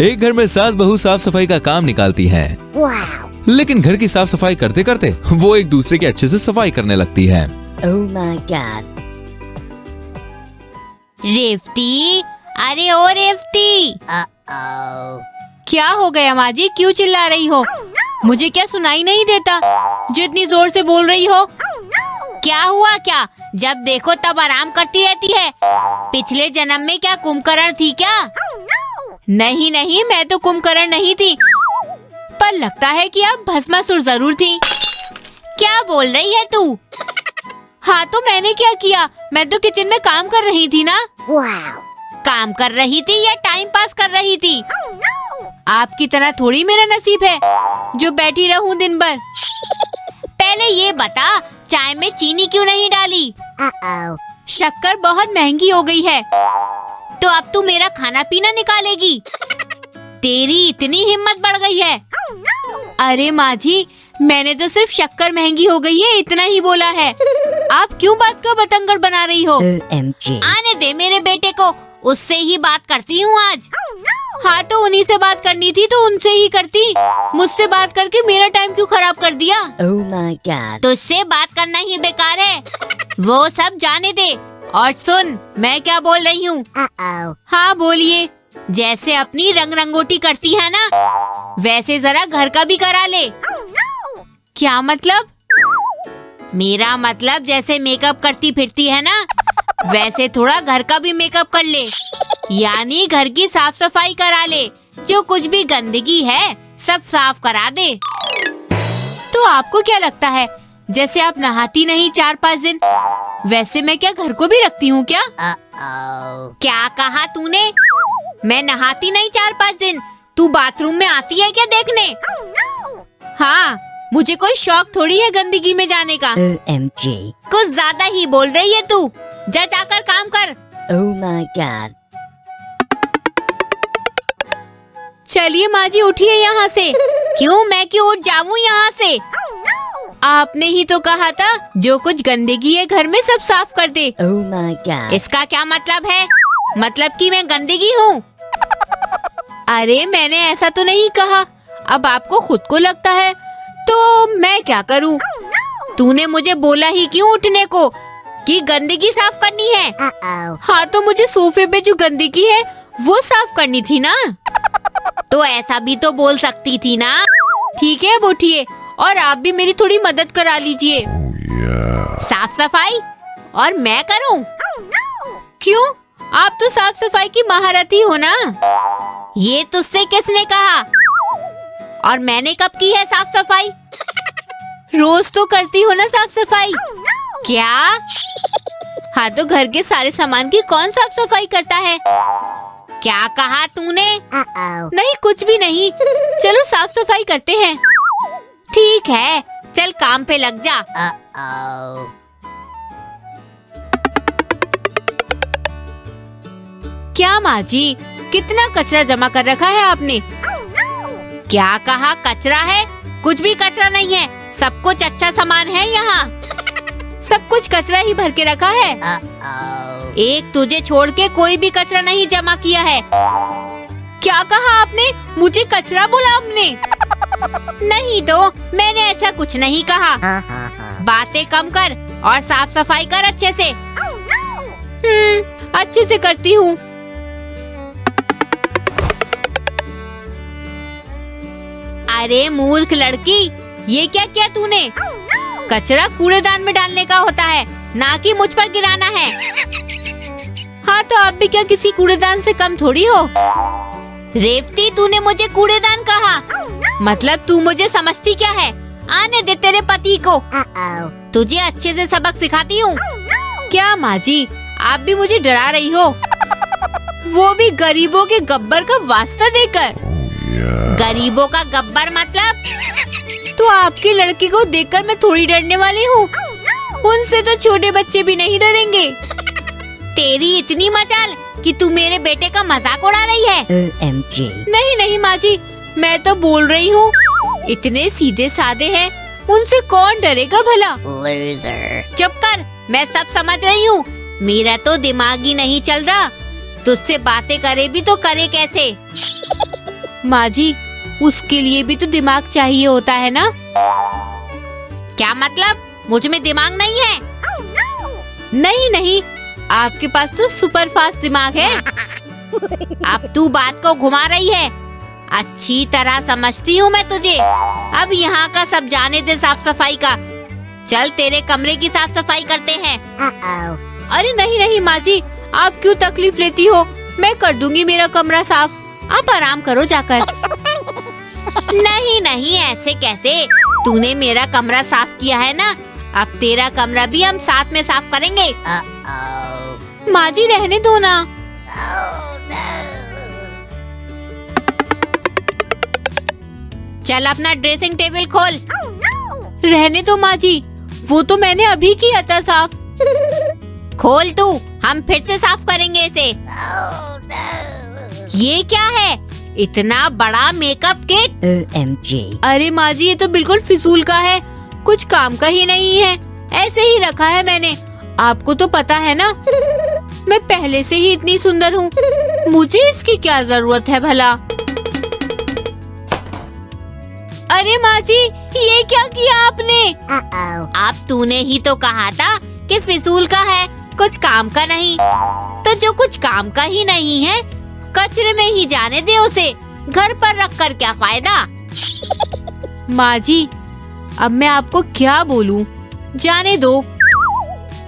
एक घर में सास बहू साफ सफाई का काम निकालती हैं। लेकिन घर की साफ सफाई करते करते वो एक दूसरे की अच्छे से सफाई करने लगती है। Oh my God. रेवती, अरे ओ रेवती। क्या हो गया माँ जी, क्यों चिल्ला रही हो? मुझे क्या सुनाई नहीं देता जो इतनी जोर से बोल रही हो? क्या हुआ क्या? जब देखो तब आराम करती रहती है। पिछले जन्म में क्या कुंभकर्ण थी क्या? नहीं नहीं, मैं तो कुंभकर्ण नहीं थी, पर लगता है कि आप भस्मासुर जरूर थी। क्या बोल रही है तू? हाँ तो मैंने क्या किया? मैं तो किचन में काम कर रही थी ना। काम कर रही थी या टाइम पास कर रही थी? आपकी तरह थोड़ी मेरा नसीब है जो बैठी रहूं दिन भर। पहले ये बता, चाय में चीनी क्यों नहीं डाली? शक्कर बहुत महंगी हो गई है, तो अब तू मेरा खाना पीना निकालेगी? तेरी इतनी हिम्मत बढ़ गई है? अरे माँ जी, मैंने तो सिर्फ शक्कर महंगी हो गई है इतना ही बोला है। आप क्यों बात का बतंगड़ बना रही हो? OMG. आने दे मेरे बेटे को, उससे ही बात करती हूँ आज। हाँ तो उन्हीं से बात करनी थी तो उनसे ही करती, मुझसे बात करके मेरा टाइम क्यों खराब कर दिया? Oh my God. तुझसे बात करना ही बेकार है, वो सब जाने दे। और सुन, मैं क्या बोल रही हूँ? हाँ बोलिए। जैसे अपनी रंग रंगोटी करती है ना, वैसे जरा घर का भी करा ले। क्या मतलब? मेरा मतलब जैसे मेकअप करती फिरती है ना, वैसे थोड़ा घर का भी मेकअप कर ले, यानी घर की साफ सफाई करा ले। जो कुछ भी गंदगी है सब साफ करा दे। तो आपको क्या लगता है, जैसे आप नहाती नहीं 4-5 दिन, वैसे मैं क्या घर को भी रखती हूँ क्या? क्या कहा तूने? मैं नहाती नहीं 4-5 दिन, तू बाथरूम में आती है क्या देखने? हाँ, मुझे कोई शौक थोड़ी है गंदगी में जाने का। OMG. कुछ ज्यादा ही बोल रही है तू। जा जाकर काम कर। Oh my God. चलिए माँ जी, उठिए यहाँ से। क्यों, मैं क्यों उठ जाऊँ यहाँ से? आपने ही तो कहा था जो कुछ गंदगी है घर में सब साफ कर दे। Oh my God. इसका क्या मतलब है? मतलब कि मैं गंदगी हूँ? अरे मैंने ऐसा तो नहीं कहा, अब आपको खुद को लगता है तो मैं क्या करूँ? तूने मुझे बोला ही क्यों उठने को कि गंदगी साफ करनी है? हाँ तो मुझे सोफे पे जो गंदगी है वो साफ करनी थी ना। तो ऐसा भी तो बोल सकती थी ना। ठीक है, अब उठिए और आप भी मेरी थोड़ी मदद करा लीजिए। साफ सफाई और मैं करूं? क्यों, आप तो साफ सफाई की महारत ही हो ना। ये तुझसे किसने कहा? और मैंने कब की है साफ सफाई? रोज तो करती हो ना साफ सफाई। क्या? हाँ तो घर के सारे सामान की कौन साफ सफाई करता है? क्या कहा तूने? नहीं कुछ भी नहीं, चलो साफ सफाई करते हैं। ठीक है, चल काम पे लग जा। क्या माँ जी, कितना कचरा जमा कर रखा है आपने? क्या कहा कचरा है? कुछ भी कचरा नहीं है, सब कुछ अच्छा सामान है यहाँ। सब कुछ कचरा ही भर के रखा है। एक तुझे छोड़ के कोई भी कचरा नहीं जमा किया है। क्या कहा आपने? मुझे कचरा बोला आपने? नहीं तो, मैंने ऐसा कुछ नहीं कहा। बातें कम कर और साफ सफाई कर अच्छे से। अच्छे से करती हूँ। अरे मूर्ख लड़की, ये क्या किया तूने? कचरा कूड़ेदान में डालने का होता है, ना कि मुझ पर गिराना है। हाँ तो आप भी क्या किसी कूड़ेदान से कम थोड़ी हो? रेवती, तूने मुझे कूड़ेदान कहा, मतलब तू मुझे समझती क्या है? आने दे तेरे पति को, तुझे अच्छे से सबक सिखाती हूँ। क्या माँ जी, आप भी मुझे डरा रही हो, वो भी गरीबों के गब्बर का वास्ता देकर। गरीबों का गब्बर मतलब? तो आपके लड़के को देखकर मैं थोड़ी डरने वाली हूँ, उनसे तो छोटे बच्चे भी नहीं डरेंगे। तेरी इतनी मजाल कि तू मेरे बेटे का मजाक उड़ा रही है। OMG. नहीं नहीं माँ जी, मैं तो बोल रही हूँ, इतने सीधे साधे हैं, उनसे कौन डरेगा भला? Loser. चुप कर, मैं सब समझ रही हूँ, मेरा तो दिमाग ही नहीं चल रहा। तुझसे बातें करे भी तो करे कैसे? माँ जी, उसके लिए भी तो दिमाग चाहिए होता है ना। क्या मतलब? मुझ में दिमाग नहीं है? नहीं नहीं, आपके पास तो सुपर फास्ट दिमाग है। अब तू बात को घुमा रही है। अच्छी तरह समझती हूँ मैं तुझे। अब यहाँ का सब जाने दे साफ सफाई का। चल तेरे कमरे की साफ सफाई करते हैं। अरे नहीं नहीं माँ जी, आप क्यों तकलीफ लेती हो? मैं कर दूंगी मेरा कमरा साफ। आप आराम करो जाकर। नहीं नहीं, ऐसे कैसे? तूने मेरा कमरा साफ किया है ना, अब तेरा कमरा भी हम साथ में साफ करेंगे। माँ जी रहने दो ना। चल अपना ड्रेसिंग टेबल खोल। रहने दो माँ जी, वो तो मैंने अभी किया था साफ। खोल तू, हम फिर से साफ करेंगे इसे। ये क्या है? इतना बड़ा मेकअप किट? OMG. अरे माँ जी, ये तो बिल्कुल फिजूल का है, कुछ काम का ही नहीं है। ऐसे ही रखा है मैंने। आपको तो पता है ना, मैं पहले से ही इतनी सुंदर हूँ, मुझे इसकी क्या जरूरत है भला। अरे माँ जी, ये क्या किया आपने? आप तूने ही तो कहा था कि फिजूल का है, कुछ काम का नहीं। तो जो कुछ काम का ही नहीं है, कचरे में ही जाने दे उसे। घर पर रख कर क्या फायदा। माँ जी, अब मैं आपको क्या बोलूं, जाने दो।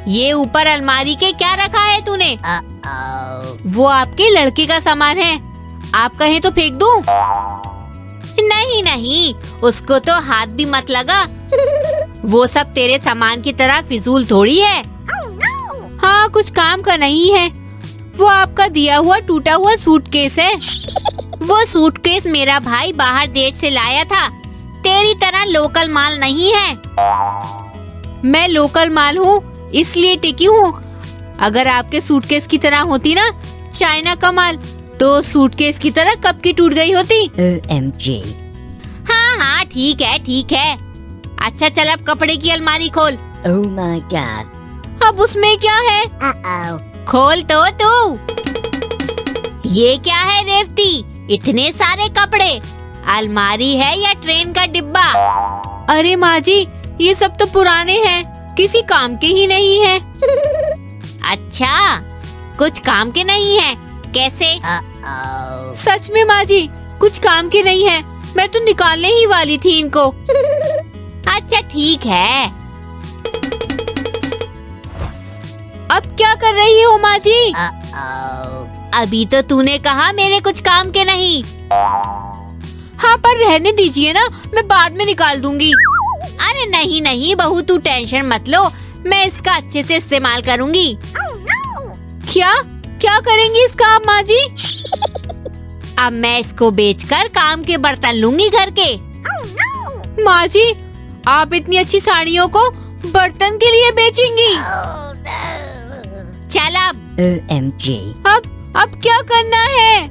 ये ऊपर अलमारी के क्या रखा है तूने? वो आपके लड़के का सामान है, आप कहें तो फेंक दूं? नहीं नहीं, उसको तो हाथ भी मत लगा। वो सब तेरे सामान की तरह फिजूल थोड़ी है। हाँ, कुछ काम का नहीं है। वो आपका दिया हुआ टूटा हुआ सूटकेस है। वो सूटकेस मेरा भाई बाहर देश से लाया था, तेरी तरह लोकल माल नहीं है। मैं लोकल माल हूँ, इसलिए टिकी हूँ। अगर आपके सूटकेस की तरह होती ना, चाइना का माल, तो सूटकेस की तरह कब की टूट गई होती। OMG. हाँ हाँ, ठीक है ठीक है। अच्छा चल, अब कपड़े की अलमारी खोल। Oh my God. अब उसमें क्या है? खोल तो तू। ये क्या है रेवती, इतने सारे कपड़े? अलमारी है या ट्रेन का डिब्बा? अरे माँ जी, ये सब तो पुराने हैं, किसी काम के ही नहीं है। अच्छा, कुछ काम के नहीं है? कैसे? सच में माँ जी, कुछ काम के नहीं है। मैं तो निकालने ही वाली थी इनको। अच्छा ठीक है। अब क्या कर रही हो माँ जी? अभी तो तूने कहा मेरे कुछ काम के नहीं। हाँ, पर रहने दीजिए ना, मैं बाद में निकाल दूंगी। अरे नहीं नहीं बहू, तू टेंशन मत लो, मैं इसका अच्छे से इस्तेमाल करूंगी। क्या क्या करेंगी इसका आप माँ जी? अब मैं इसको बेचकर काम के बर्तन लूंगी घर के। माँ जी, आप इतनी अच्छी साड़ियों को बर्तन के लिए बेचेंगी? चल अब। OMG. अब क्या करना है?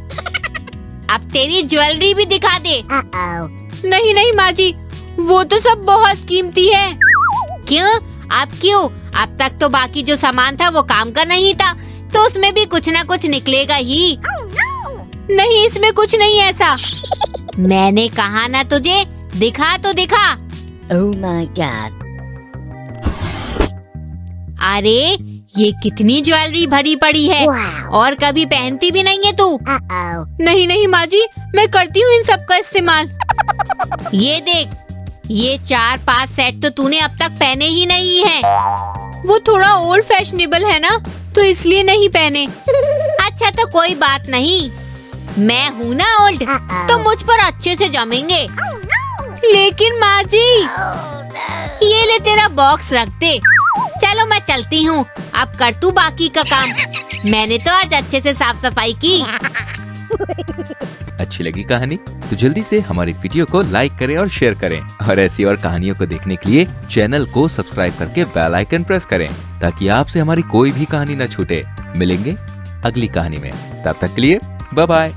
अब तेरी ज्वेलरी भी दिखा दे। नहीं नहीं माँ जी, वो तो सब बहुत कीमती है। क्यों? अब क्यों? अब तक तो बाकी जो सामान था वो काम का नहीं था, तो उसमें भी कुछ ना कुछ निकलेगा ही। नहीं, इसमें कुछ नहीं ऐसा। मैंने कहा ना तुझे, दिखा तो दिखा। Oh my God. अरे ये कितनी ज्वेलरी भरी पड़ी है, और कभी पहनती भी नहीं है तू। नहीं नहीं माँ जी, मैं करती हूँ इन सब का इस्तेमाल। ये देख, ये 4-5 सेट तो तूने अब तक पहने ही नहीं है। वो थोड़ा ओल्ड फैशनेबल है ना, तो इसलिए नहीं पहने। अच्छा तो कोई बात नहीं, मैं हूँ ना ओल्ड, तो मुझ पर अच्छे से जमेंगे। लेकिन माँ जी, ये ले तेरा बॉक्स रख दे। चलो मैं चलती हूँ, अब कर तू बाकी का काम। मैंने तो आज अच्छे से साफ सफाई की। अच्छी लगी कहानी तो जल्दी से हमारी वीडियो को लाइक करें और शेयर करें, और ऐसी और कहानियों को देखने के लिए चैनल को सब्सक्राइब करके बेल आइकन प्रेस करें, ताकि आपसे हमारी कोई भी कहानी न छूटे। मिलेंगे अगली कहानी में, तब तक के लिए बाय बाय।